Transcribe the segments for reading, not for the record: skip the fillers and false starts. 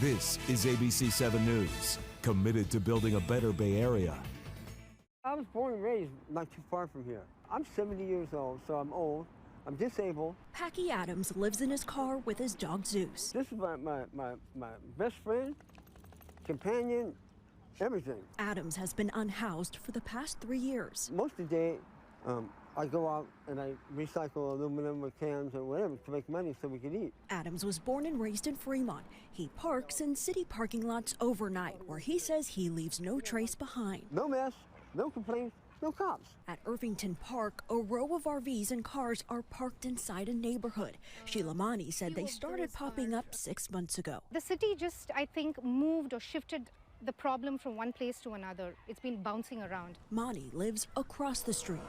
This is ABC 7 News, committed to building a better Bay Area. I was born and raised not too far from here. I'm 70 years old, so I'm old. I'm disabled. Packy Adams lives in his car with his dog Zeus. This is my best friend, companion, everything. Adams has been unhoused for the past 3 years. Most of the day, I go out and I recycle aluminum or cans or whatever to make money so we can eat. Adams was born and raised in Fremont. He parks in city parking lots overnight, where he says he leaves no trace behind. No mess, no complaints, no cops. At Irvington Park, a row of RVs and cars are parked inside a neighborhood. Sheila Mani said they started popping up 6 months ago. The city just, I think, moved or shifted the problem from one place to another. It's been bouncing around. Mani lives across the street.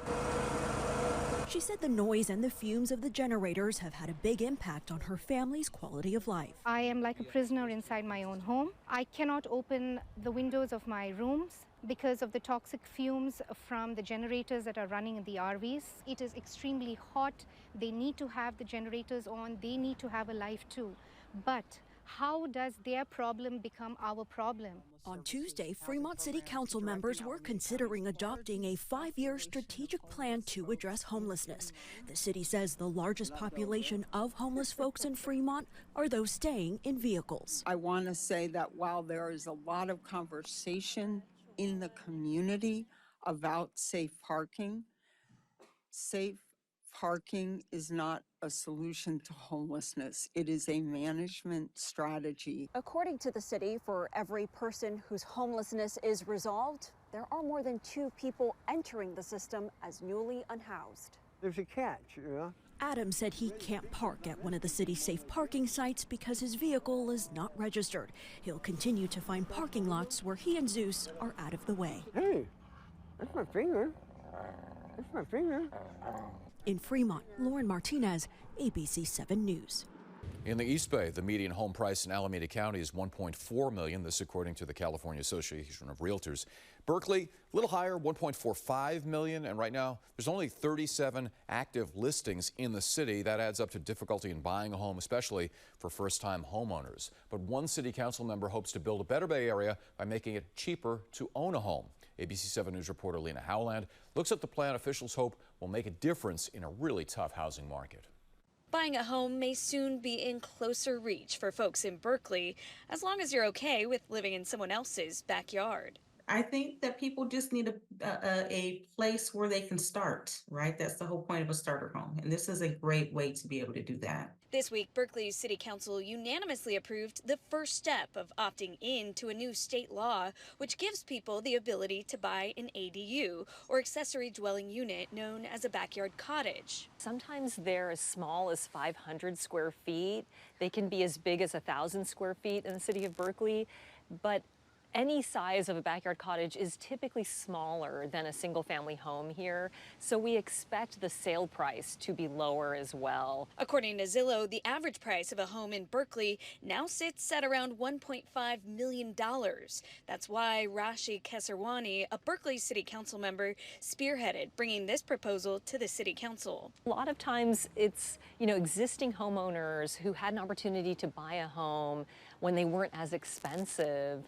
She said the noise and the fumes of the generators have had a big impact on her family's quality of life. I am like a prisoner inside my own home. I cannot open the windows of my rooms because of the toxic fumes from the generators that are running in the RVs. It is extremely hot. They need to have the generators on. They need to have a life too. But how does their problem become our problem? On Tuesday, Fremont City Council members were considering adopting a 5-year strategic plan to address homelessness. The city says the largest population of homeless folks in Fremont are those staying in vehicles. I want to say that while there is a lot of conversation in the community about safe parking is not a solution to homelessness. It is a management strategy. According to the city, for every person whose homelessness is resolved, there are more than 2 people entering the system as newly unhoused. There's a catch, you know? Adam said he can't park at one of the city's safe parking sites because his vehicle is not registered. He'll continue to find parking lots where he and Zeus are out of the way. Hey, that's my finger. That's my finger. In Fremont, Lauren Martinez, ABC 7 News. In the East Bay, the median home price in Alameda County is $1.4 million. This according to the California Association of Realtors. Berkeley, a little higher, $1.45 million. And right now, there's only 37 active listings in the city. That adds up to difficulty in buying a home, especially for first-time homeowners. But one city council member hopes to build a better Bay Area by making it cheaper to own a home. ABC 7 News reporter Lena Howland looks at the plan officials hope will make a difference in a really tough housing market. Buying a home may soon be in closer reach for folks in Berkeley, as long as you're okay with living in someone else's backyard. I think that people just need a place where they can start, right? That's the whole point of a starter home. And this is a great way to be able to do that. This week, Berkeley's City Council unanimously approved the first step of opting in to a new state law, which gives people the ability to buy an ADU, or accessory dwelling unit, known as a backyard cottage. Sometimes they're as small as 500 square feet. They can be as big as 1,000 square feet in the city of Berkeley, but any size of a backyard cottage is typically smaller than a single-family home here, so we expect the sale price to be lower as well. According to Zillow, the average price of a home in Berkeley now sits at around $1.5 million. That's why Rashi Kesarwani, a Berkeley City Council member, spearheaded bringing this proposal to the City Council. A lot of times it's, existing homeowners who had an opportunity to buy a home when they weren't as expensive.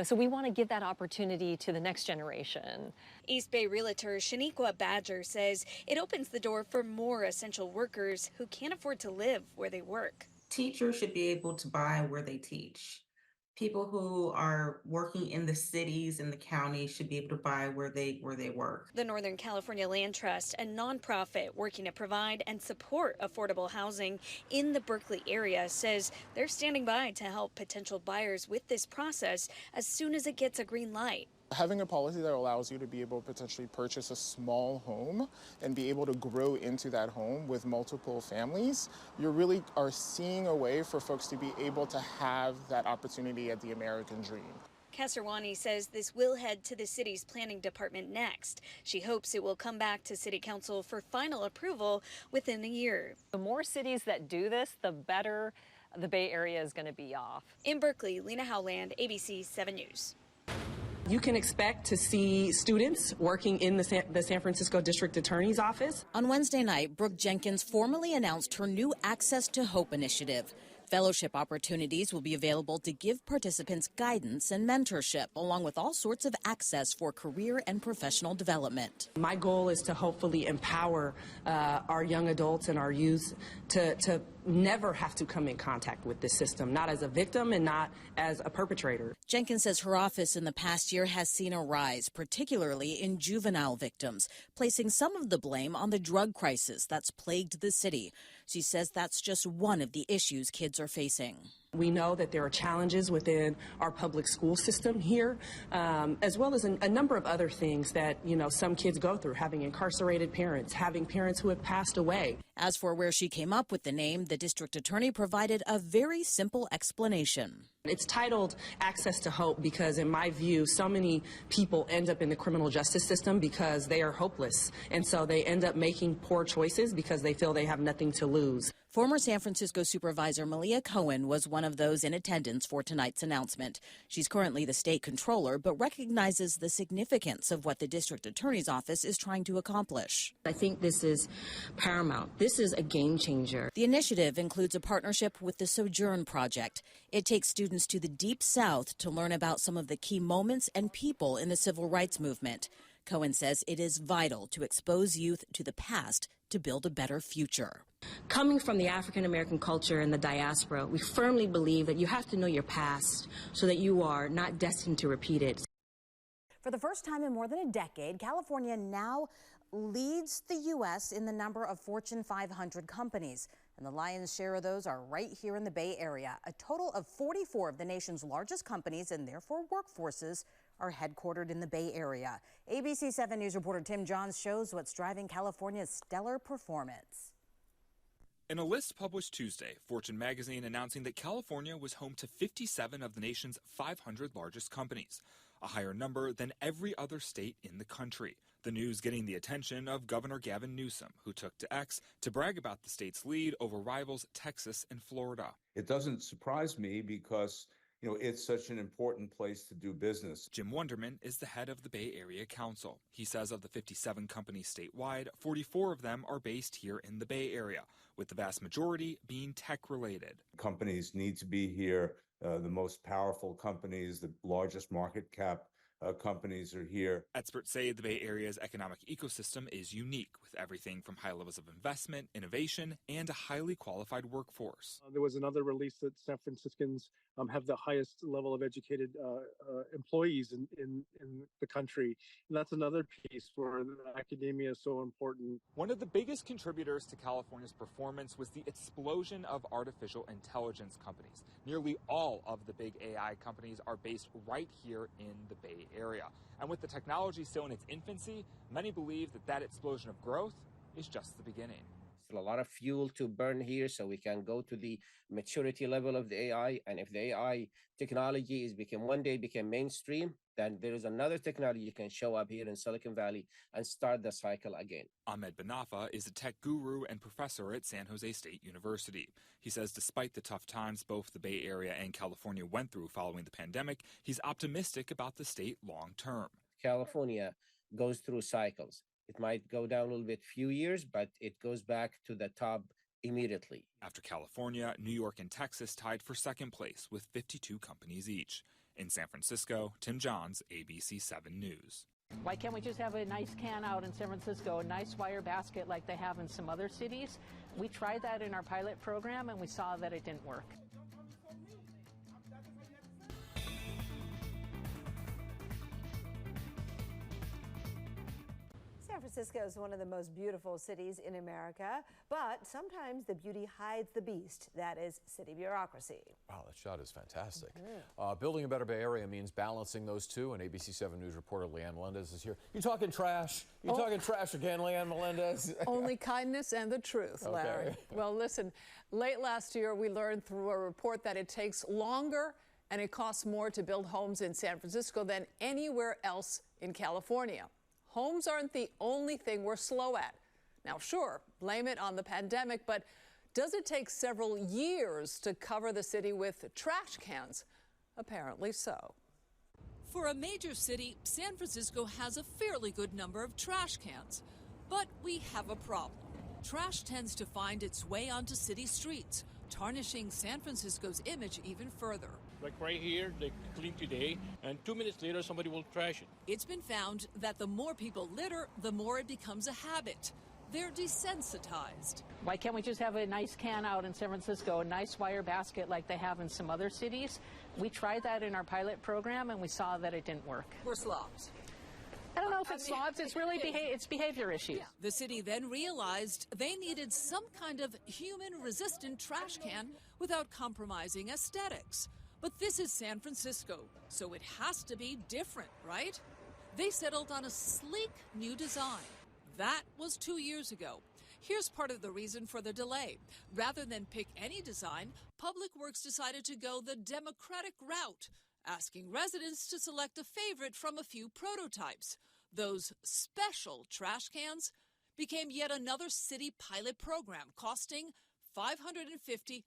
So we want to give that opportunity to the next generation. East Bay realtor Shaniqua Badger says it opens the door for more essential workers who can't afford to live where they work. Teachers should be able to buy where they teach. People who are working in the cities and the county should be able to buy where they work. The Northern California Land Trust, a nonprofit working to provide and support affordable housing in the Berkeley area, says they're standing by to help potential buyers with this process as soon as it gets a green light. Having a policy that allows you to be able to potentially purchase a small home and be able to grow into that home with multiple families, you really are seeing a way for folks to be able to have that opportunity at the American dream. Kesarwani says this will head to the city's planning department next. She hopes it will come back to City Council for final approval within a year. The more cities that do this, the better the Bay Area is going to be off. In Berkeley, Lena Howland, ABC 7 News. You can expect to see students working in the San Francisco District Attorney's Office. On Wednesday night, Brooke Jenkins formally announced her new Access to Hope initiative. Fellowship opportunities will be available to give participants guidance and mentorship, along with all sorts of access for career and professional development. My goal is to hopefully empower our young adults and our youth to never have to come in contact with this system, not as a victim and not as a perpetrator. Jenkins says her office in the past year has seen a rise, particularly in juvenile victims, placing some of the blame on the drug crisis that's plagued the city. She says that's just one of the issues kids are facing. We know that there are challenges within our public school system here, as well as a number of other things that, some kids go through, having incarcerated parents, having parents who have passed away. As for where she came up with the name, the district attorney provided a very simple explanation. It's titled Access to Hope because, in my view, so many people end up in the criminal justice system because they are hopeless. And so they end up making poor choices because they feel they have nothing to lose. Former San Francisco Supervisor Malia Cohen was one of those in attendance for tonight's announcement. She's currently the state controller, but recognizes the significance of what the district attorney's office is trying to accomplish. I think this is paramount. This is a game changer. The initiative includes a partnership with the Sojourn Project. It takes students to the Deep South to learn about some of the key moments and people in the civil rights movement. Cohen says it is vital to expose youth to the past to build a better future. Coming from the African American culture and the diaspora, we firmly believe that you have to know your past so that you are not destined to repeat it. For the first time in more than a decade, California now leads the U.S. in the number of Fortune 500 companies. And the lion's share of those are right here in the Bay Area. A total of 44 of the nation's largest companies and therefore workforces are headquartered in the Bay Area. ABC 7 News reporter Tim Johns shows what's driving California's stellar performance. In a list published Tuesday, Fortune magazine announcing that California was home to 57 of the nation's 500 largest companies, a higher number than every other state in the country. The news getting the attention of Governor Gavin Newsom, who took to X to brag about the state's lead over rivals Texas and Florida. It doesn't surprise me because it's such an important place to do business. Jim Wonderman is the head of the Bay Area Council. He says of the 57 companies statewide, 44 of them are based here in the Bay Area, with the vast majority being tech-related. Companies need to be here. The most powerful companies, the largest market cap companies are here. Experts say the Bay Area's economic ecosystem is unique, with everything from high levels of investment, innovation, and a highly qualified workforce. There was another release that San Franciscans have the highest level of educated employees in the country. And that's another piece where academia is so important. One of the biggest contributors to California's performance was the explosion of artificial intelligence companies. Nearly all of the big AI companies are based right here in the Bay Area. And with the technology still in its infancy, many believe that explosion of growth is just the beginning. Still a lot of fuel to burn here so we can go to the maturity level of the AI. And if the AI technology one day became mainstream, then there is another technology can show up here in Silicon Valley and start the cycle again. Ahmed Banafa is a tech guru and professor at San Jose State University. He says despite the tough times both the Bay Area and California went through following the pandemic, he's optimistic about the state long term. California goes through cycles. It might go down a little bit few years, but it goes back to the top immediately. After California, New York and Texas tied for second place with 52 companies each. In San Francisco, Tim Johns, ABC 7 News. Why can't we just have a nice can out in San Francisco, a nice wire basket like they have in some other cities? We tried that in our pilot program and we saw that it didn't work. San Francisco is one of the most beautiful cities in America, but sometimes the beauty hides the beast. That is city bureaucracy. Wow, that shot is fantastic. Building a better Bay Area means balancing those two, and ABC 7 News reporter Leanne Melendez is here. You talking trash? You talking trash again, Leanne Melendez? Only kindness and the truth, Larry. Okay. Well, listen, late last year we learned through a report that it takes longer and it costs more to build homes in San Francisco than anywhere else in California. Homes aren't the only thing we're slow at. Now, sure, blame it on the pandemic, but does it take several years to cover the city with trash cans? Apparently so. For a major city, San Francisco has a fairly good number of trash cans. But we have a problem. Trash tends to find its way onto city streets, tarnishing San Francisco's image even further. Like right here, they clean today, and 2 minutes later, somebody will trash it. It's been found that the more people litter, the more it becomes a habit. They're desensitized. Why can't we just have a nice can out in San Francisco, a nice wire basket like they have in some other cities? We tried that in our pilot program, and we saw that it didn't work. We're slobs. I don't know if it's slobs. It's really it's behavior issues. The city then realized they needed some kind of human-resistant trash can without compromising aesthetics. But this is San Francisco, so it has to be different, right? They settled on a sleek new design. That was 2 years ago. Here's part of the reason for the delay. Rather than pick any design, Public Works decided to go the democratic route, asking residents to select a favorite from a few prototypes. Those special trash cans became yet another city pilot program costing $550,000.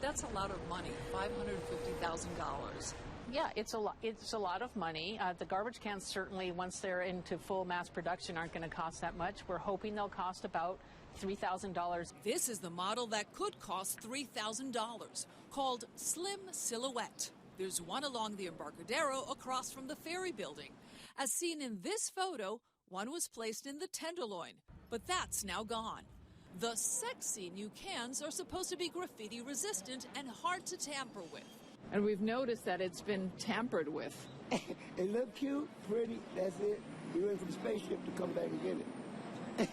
That's a lot of money, $550,000. Yeah, it's a lot. It's a lot of money. The garbage cans certainly, once they're into full mass production, aren't going to cost that much. We're hoping they'll cost about $3,000. This is the model that could cost $3,000, called Slim Silhouette. There's one along the Embarcadero across from the Ferry Building. As seen in this photo, one was placed in the Tenderloin, but that's now gone. The sexy new cans are supposed to be graffiti resistant and hard to tamper with. And we've noticed that it's been tampered with. It looked cute, pretty, that's it. We went for the spaceship to come back and get it.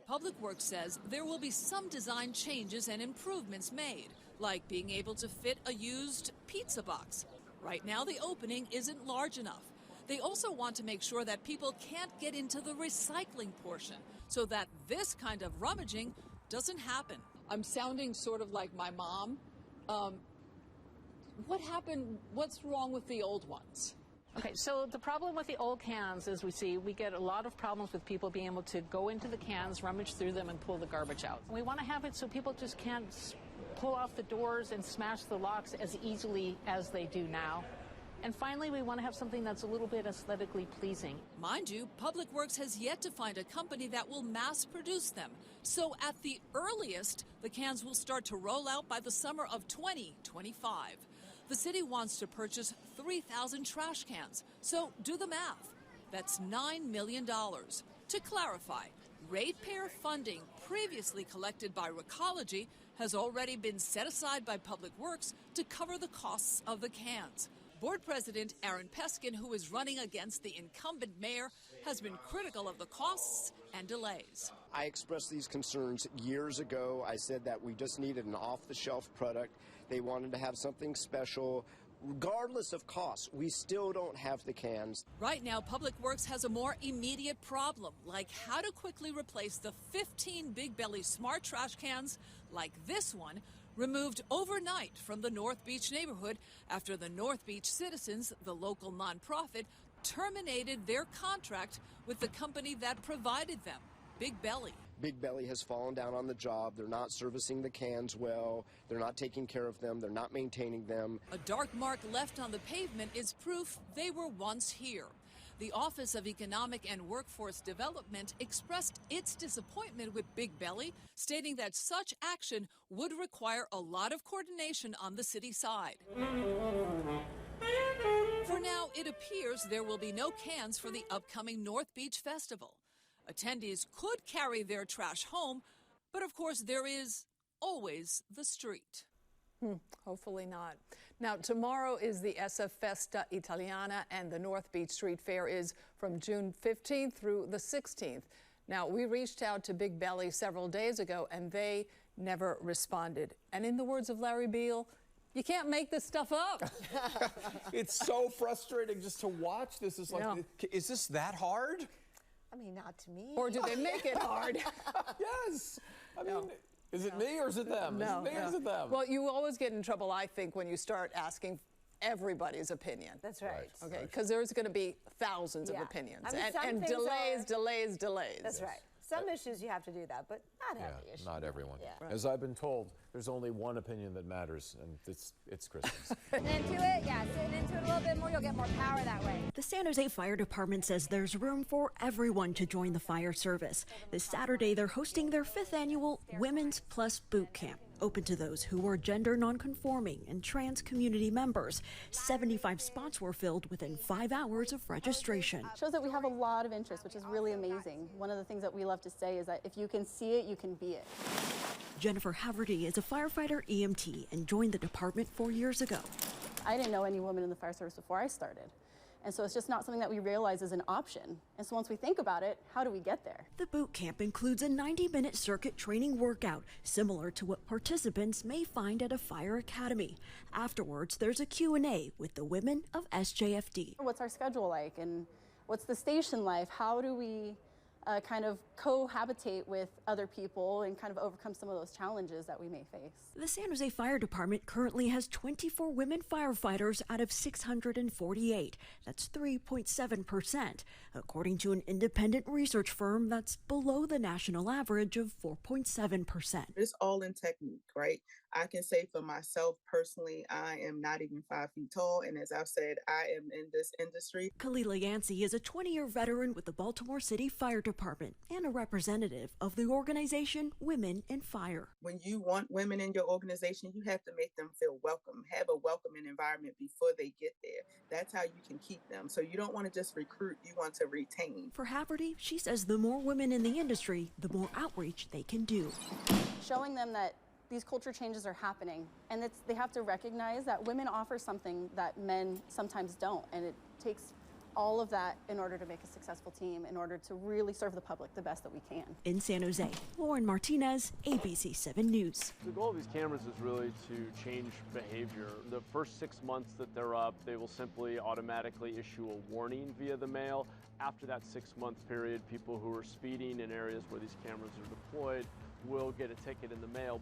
Public Works says there will be some design changes and improvements made, like being able to fit a used pizza box. Right now, the opening isn't large enough. They also want to make sure that people can't get into the recycling portion so that this kind of rummaging doesn't happen. I'm sounding sort of like my mom. What happened? What's wrong with the old ones? Okay, so the problem with the old cans is we get a lot of problems with people being able to go into the cans, rummage through them, and pull the garbage out. We want to have it so people just can't pull off the doors and smash the locks as easily as they do now. And finally, we want to have something that's a little bit aesthetically pleasing. Mind you, Public Works has yet to find a company that will mass produce them. So at the earliest, the cans will start to roll out by the summer of 2025. The city wants to purchase 3,000 trash cans. So do the math. That's $9 million. To clarify, ratepayer funding previously collected by Recology has already been set aside by Public Works to cover the costs of the cans. Board President Aaron Peskin, who is running against the incumbent mayor, has been critical of the costs and delays. I expressed these concerns years ago. I said that we just needed an off-the-shelf product. They wanted to have something special. Regardless of cost, we still don't have the cans. Right now, Public Works has a more immediate problem, like how to quickly replace the 15 Big Belly smart trash cans, like this one, removed overnight from the North Beach neighborhood after the North Beach Citizens, the local nonprofit, terminated their contract with the company that provided them, Big Belly. Big Belly has fallen down on the job. They're not servicing the cans well. They're not taking care of them. They're not maintaining them. A dark mark left on the pavement is proof they were once here. The Office of Economic and Workforce Development expressed its disappointment with Big Belly, stating that such action would require a lot of coordination on the city side. For now, it appears there will be no cans for the upcoming North Beach Festival. Attendees could carry their trash home, but of course there is always the street. Hopefully not. Now, tomorrow is the SF Festa Italiana, and the North Beach Street Fair is from June 15th through the 16th. Now, we reached out to Big Belly several days ago, and they never responded. And in the words of Larry Beal, you can't make this stuff up. It's so frustrating just to watch this. Is like, is this that hard? I mean, not to me. Or do they make it hard? Yes. I mean, is it me or is it them? No, is it me or is it them? Well, you always get in trouble, I think, when you start asking everybody's opinion. That's right. Okay, because there's going to be thousands of opinions. I mean, and delays. That's right. some issues you have to do that, but not every issue. Not everyone. Yeah. As I've been told, there's only one opinion that matters, and it's Kristen's. Sitting into it a little bit more, you'll get more power that way. The San Jose Fire Department says there's room for everyone to join the fire service. This Saturday, they're hosting their 5th annual Women's Plus Boot Camp, open to those who are gender nonconforming and trans community members. 75 spots were filled within 5 hours of registration. Shows that we have a lot of interest, which is really amazing. One of the things that we love to say is that if you can see it, you can be it. Jennifer Haverty is a firefighter EMT and joined the department 4 years ago. I didn't know any women in the fire service before I started. And so it's just not something that we realize is an option. And so once we think about it, how do we get there? The boot camp includes a 90-minute circuit training workout, similar to what participants may find at a fire academy. Afterwards, there's a Q&A with the women of SJFD. What's our schedule like, and what's the station life? How do we kind of cohabitate with other people and kind of overcome some of those challenges that we may face? The San Jose Fire Department currently has 24 women firefighters out of 648. That's 3.7%. According to an independent research firm, that's below the national average of 4.7%. It's all in technique, right? I can say for myself personally, I am not even 5 feet tall. And as I've said, I am in this industry. Kalila Yancey is a 20-year veteran with the Baltimore City Fire Department and a representative of the organization Women in Fire. When you want women in your organization, you have to make them feel welcome, have a welcoming environment before they get there. That's how you can keep them. So you don't want to just recruit, you want to retain. For Haverty, she says the more women in the industry, the more outreach they can do. Showing them that these culture changes are happening, and they have to recognize that women offer something that men sometimes don't, and it takes all of that in order to make a successful team, in order to really serve the public the best that we can. In San Jose, Lauren Martinez, ABC 7 News. The goal of these cameras is really to change behavior. The first 6 months that they're up, they will simply automatically issue a warning via the mail. After that 6-month period, people who are speeding in areas where these cameras are deployed will get a ticket in the mail.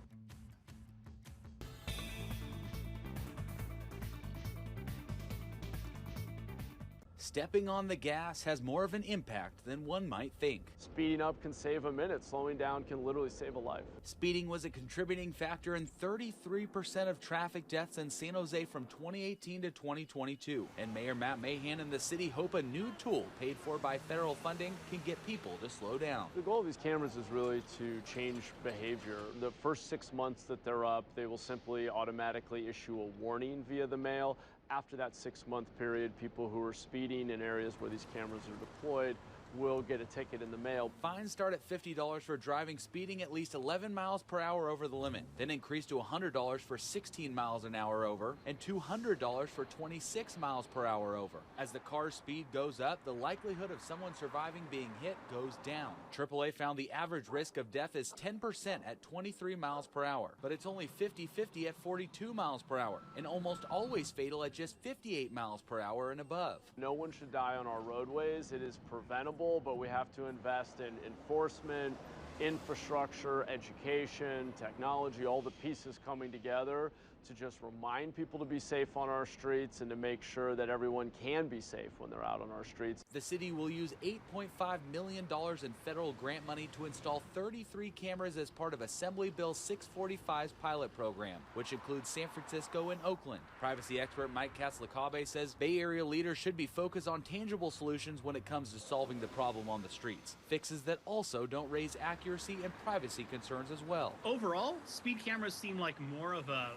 Stepping on the gas has more of an impact than one might think. Speeding up can save a minute. Slowing down can literally save a life. Speeding was a contributing factor in 33% of traffic deaths in San Jose from 2018 to 2022. And Mayor Matt Mahan and the city hope a new tool paid for by federal funding can get people to slow down. The goal of these cameras is really to change behavior. The first 6 months that they're up, they will simply automatically issue a warning via the mail. After that 6-month period, people who are speeding in areas where these cameras are deployed will get a ticket in the mail. Fines start at $50 for driving speeding at least 11 miles per hour over the limit, then increase to $100 for 16 miles an hour over, and $200 for 26 miles per hour over. As the car's speed goes up, the likelihood of someone surviving being hit goes down. AAA found the average risk of death is 10% at 23 miles per hour, but it's only 50-50 at 42 miles per hour, and almost always fatal at just 58 miles per hour and above. No one should die on our roadways. It is preventable, but we have to invest in enforcement, infrastructure, education, technology, all the pieces coming together to just remind people to be safe on our streets and to make sure that everyone can be safe when they're out on our streets. The city will use $8.5 million in federal grant money to install 33 cameras as part of Assembly Bill 645's pilot program, which includes San Francisco and Oakland. Privacy expert Mike Katz-Lakabe says Bay Area leaders should be focused on tangible solutions when it comes to solving the problem on the streets. Fixes that also don't raise accuracy and privacy concerns as well. Overall, speed cameras seem like more of a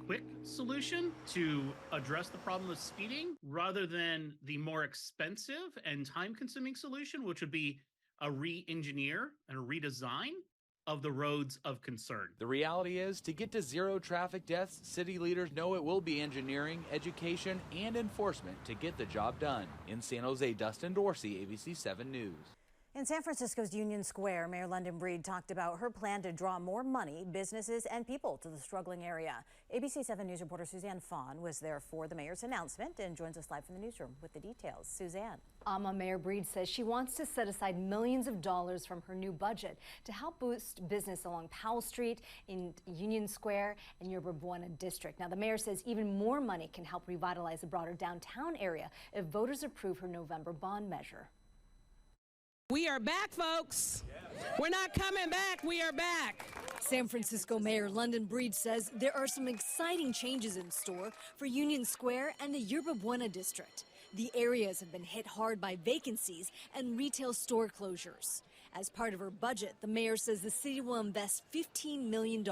quick solution to address the problem of speeding rather than the more expensive and time-consuming solution, which would be a re-engineer and a redesign of the roads of concern. The reality is, to get to zero traffic deaths, city leaders know it will be engineering, education, and enforcement to get the job done. In San Jose, Dustin Dorsey, ABC 7 News. In San Francisco's Union Square, Mayor London Breed talked about her plan to draw more money, businesses, and people to the struggling area. ABC 7 News reporter Suzanne Fawn was there for the mayor's announcement and joins us live from the newsroom with the details. Suzanne. Mayor Breed says she wants to set aside millions of dollars from her new budget to help boost business along Powell Street, in Union Square, and Yerba Buena District. Now, the mayor says even more money can help revitalize the broader downtown area if voters approve her November bond measure. We are back, folks. We're not coming back. We are back. San Francisco Mayor London Breed says there are some exciting changes in store for Union Square and the Yerba Buena district. The areas have been hit hard by vacancies and retail store closures. As part of her budget, the mayor says the city will invest $15 million.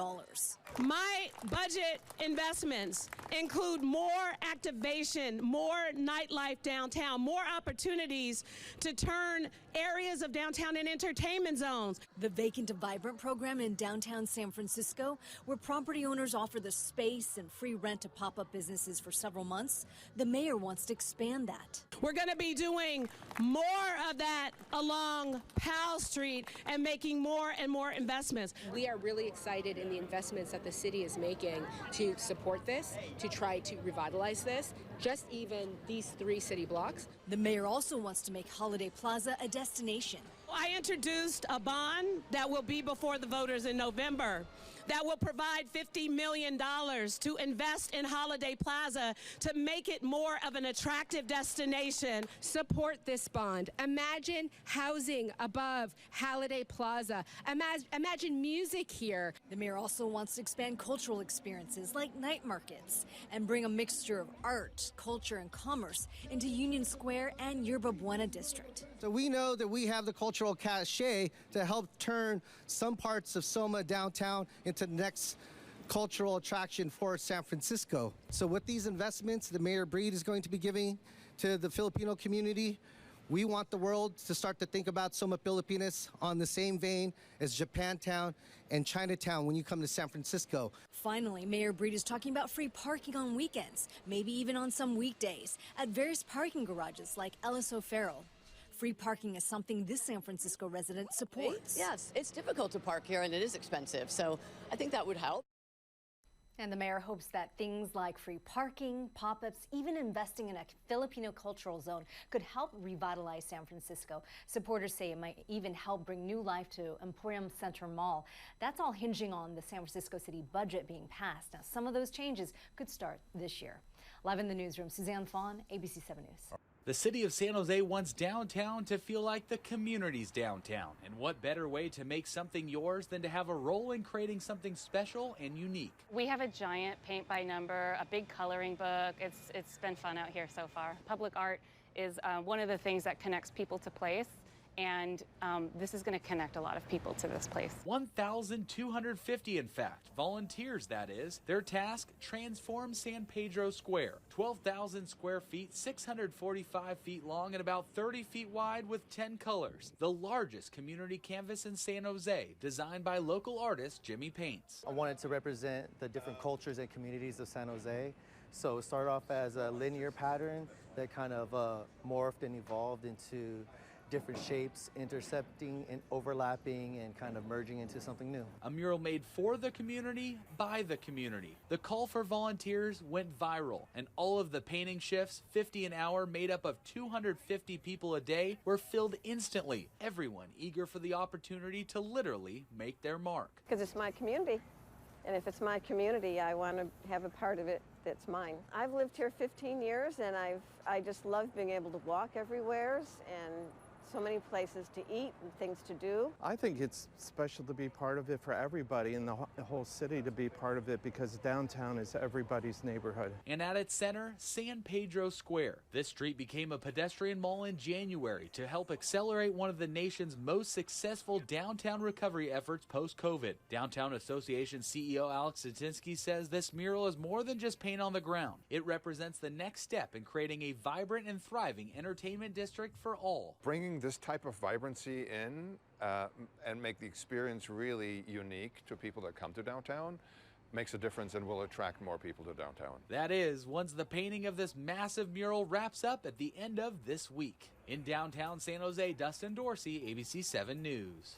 My budget investments include more activation, more nightlife downtown, more opportunities to turn areas of downtown into entertainment zones. The Vacant to Vibrant program in downtown San Francisco, where property owners offer the space and free rent to pop-up businesses for several months, the mayor wants to expand that. We're going to be doing more of that along Powell Street and making more and more investments. We are really excited in the investments that the city is making to support this, to try to revitalize this, just even these 3 city blocks. The mayor also wants to make Holiday Plaza a destination. I introduced a bond that will be before the voters in November that will provide $50 million to invest in Holiday Plaza to make it more of an attractive destination. Support this bond. Imagine housing above Holiday Plaza. Imagine music here. The mayor also wants to expand cultural experiences like night markets and bring a mixture of art, culture, and commerce into Union Square and Yerba Buena district. So we know that we have the cultural cachet to help turn some parts of Soma downtown into the next cultural attraction for San Francisco. So with these investments the Mayor Breed is going to be giving to the Filipino community, we want the world to start to think about Soma Pilipinas on the same vein as Japantown and Chinatown when you come to San Francisco. Finally, Mayor Breed is talking about free parking on weekends, maybe even on some weekdays, at various parking garages like Ellis O'Farrell. Free parking is something this San Francisco resident supports. Yes, it's difficult to park here and it is expensive, so I think that would help. And the mayor hopes that things like free parking, pop-ups, even investing in a Filipino cultural zone could help revitalize San Francisco. Supporters say it might even help bring new life to Emporium Center Mall. That's all hinging on the San Francisco city budget being passed. Now, some of those changes could start this year. Live in the newsroom, Suzanne Fawn, ABC 7 News. The city of San Jose wants downtown to feel like the community's downtown. And what better way to make something yours than to have a role in creating something special and unique? We have a giant paint by number, a big coloring book. It's been fun out here so far. Public art is one of the things that connects people to place. And this is going to connect a lot of people to this place. 1,250, in fact, volunteers, that is. Their task, transform San Pedro Square. 12,000 square feet, 645 feet long, and about 30 feet wide with 10 colors. The largest community canvas in San Jose, designed by local artist Jimmy Paints. I wanted to represent the different cultures and communities of San Jose. So it started off as a linear pattern that kind of morphed and evolved into different shapes, intercepting and overlapping and kind of merging into something new. A mural made for the community, by the community. The call for volunteers went viral, and all of the painting shifts, 50 an hour, made up of 250 people a day, were filled instantly. Everyone eager for the opportunity to literally make their mark. Because it's my community, and if it's my community, I want to have a part of it that's mine. I've lived here 15 years, and I just love being able to walk everywhere and so many places to eat and things to do. I think it's special to be part of it for everybody and the whole city to be part of it because downtown is everybody's neighborhood. And at its center, San Pedro Square. This street became a pedestrian mall in January to help accelerate one of the nation's most successful downtown recovery efforts post-COVID. Downtown Association CEO Alex Zatinsky says this mural is more than just paint on the ground. It represents the next step in creating a vibrant and thriving entertainment district for all. Bringing this type of vibrancy in and make the experience really unique to people that come to downtown makes a difference and will attract more people to downtown. That is, once the painting of this massive mural wraps up at the end of this week. In downtown San Jose, Dustin Dorsey, ABC 7 News.